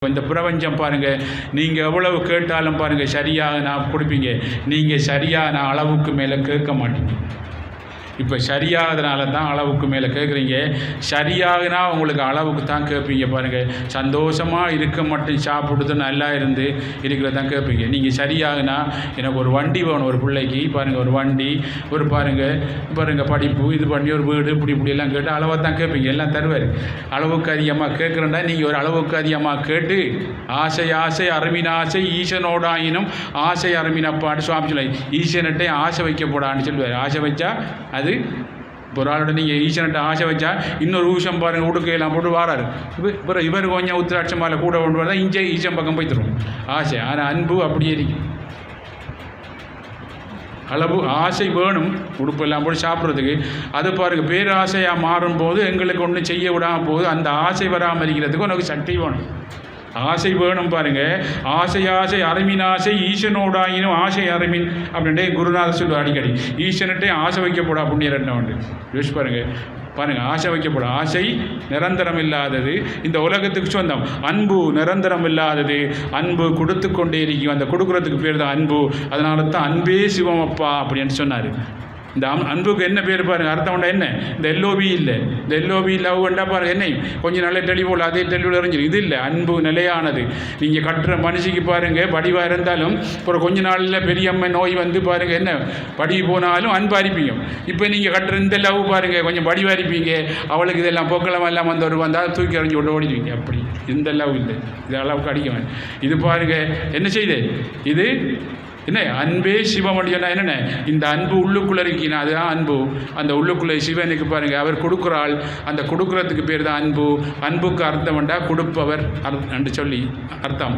இந்த பிரபஞ்சம் பாருங்கள், நீங்கள் எவ்வளவு கேட்டாலும் பாருங்கள் சரியாக நான் கொடுப்பீங்க. நீங்கள் சரியான அளவுக்கு மேலே கேட்க மாட்டீங்க. இப்போ சரியாகிறதுனால தான் அளவுக்கு மேலே கேட்குறீங்க. சரியாகனா உங்களுக்கு அளவுக்கு தான் கேட்பீங்க. பாருங்கள், சந்தோஷமாக இருக்க மட்டும் சாப்பிடுது நல்லா இருந்து இருக்கிறத தான் கேட்பீங்க. நீங்கள் சரியாகனா எனக்கு ஒரு வண்டி வேணும், ஒரு பிள்ளைக்கு பாருங்கள், ஒரு வண்டி, ஒரு பாருங்கள் படிப்பு, இது பண்ணி ஒரு வீடு, இப்படியெல்லாம் கேட்டு அளவாக தான் கேட்பீங்க. எல்லாம் தருவார். அளவுக்கு அதிகமாக கேட்குறேன்னா நீங்கள் ஒரு அளவுக்கு அதிகமாக கேட்டு ஆசை அருமின் ஆசை ஈசனோடாயினும் ஆசை அருமினப்பான்னு சுவாமி சொல்ல, ஈசன்கிட்டே ஆசை வைக்கப்படான்னு சொல்லுவார். ஆசை வச்சா அது ஒரு ஆளோட நீங்கள் ஈசன்கிட்ட ஆசை வச்சா இன்னொரு ஊசம் பாருங்கள் உடுக்கையெல்லாம் போட்டு வாராரு. இவர் கொஞ்சம் உத்திராட்சம் மேலே கூட கொண்டு வரதான் இங்கே ஈசம் பக்கம் போய் தரும் ஆசை. ஆனால் அன்பு அப்படியே இருக்கு. அளவு ஆசை வேணும் உடுப்பெல்லாம் போட்டு சாப்பிட்றதுக்கு. அது பாருங்கள், பேராசையாக மாறும்போது எங்களுக்கு ஒன்றும் செய்ய விடாமல் போகுது. அந்த ஆசை வராமல் இருக்கிறதுக்கு உனக்கு சக்தி வேணும், ஆசை வேணும். பாருங்கள், ஆசை அருமின் ஆசை ஈசனோடாயினும் ஆசை அருமின் அப்படின்ட்டு குருநாதர் சொல்லுவார் அடிக்கடி. ஈசன்கிட்டே ஆசை வைக்கப்படா புண்ணியரட்டம் உண்டு. யோசிச்சு பாருங்கள், ஆசை வைக்கப்படும். ஆசை நிரந்தரம் இல்லாதது, இந்த உலகத்துக்கு சொந்தம். அன்பு நிரந்தரம் இல்லாதது, அன்பு கொடுத்து கொண்டே இருக்கும். அந்த கொடுக்குறதுக்கு பேர் தான் அன்பு. அதனால தான் அன்பே சிவமப்பா அப்படின்னு சொன்னார். இந்த அன்புக்கு என்ன பேர் பாருங்கள், அர்த்தம் உண்டா என்ன? இந்த எல்ஓபி இல்லை, இந்த எல்ஓபி லவ் வேண்டா பாருங்கள், என்ன கொஞ்சம் நல்ல தெளிவோல் அதே தெளிவில் எறிஞ்சிடும். இது இல்லை, அன்பு நிலையானது. நீங்கள் கட்டுற மனுஷிக்கு பாருங்கள், படிவாக இருந்தாலும் அப்புறம் கொஞ்ச நாளில் பெரியம்மை நோய் வந்து பாருங்கள், என்ன படி போனாலும் அன்பாக இருப்பீங்க. இப்போ நீங்கள் கட்டுற இந்த லவ் பாருங்கள், கொஞ்சம் படிவாக இருப்பீங்க, அவளுக்கு இதெல்லாம் பொக்களம் எல்லாம் வந்தால் தூக்கி எறிஞ்சு விட்டு ஓடிடுவீங்க. அப்படி இந்த லவ் இல்லை, இது அளவுக்கு அடிக்க வேணும். இது பாருங்கள் என்ன செய்யுது, இது என்ன அன்பே சிவமடியனா என்னென்ன, இந்த அன்பு உள்ளுக்குள்ளே இருக்கீங்கன்னா அதுதான் அன்பு. அந்த உள்ளுக்குள்ளே சிவனுக்கு பாருங்கள், அவர் கொடுக்குறாள், அந்த கொடுக்குறதுக்கு பேர் தான் அன்பு. அன்புக்கு அர்த்தம் வேண்டா கொடுப்பவர் என்று சொல்லி அர்த்தம்.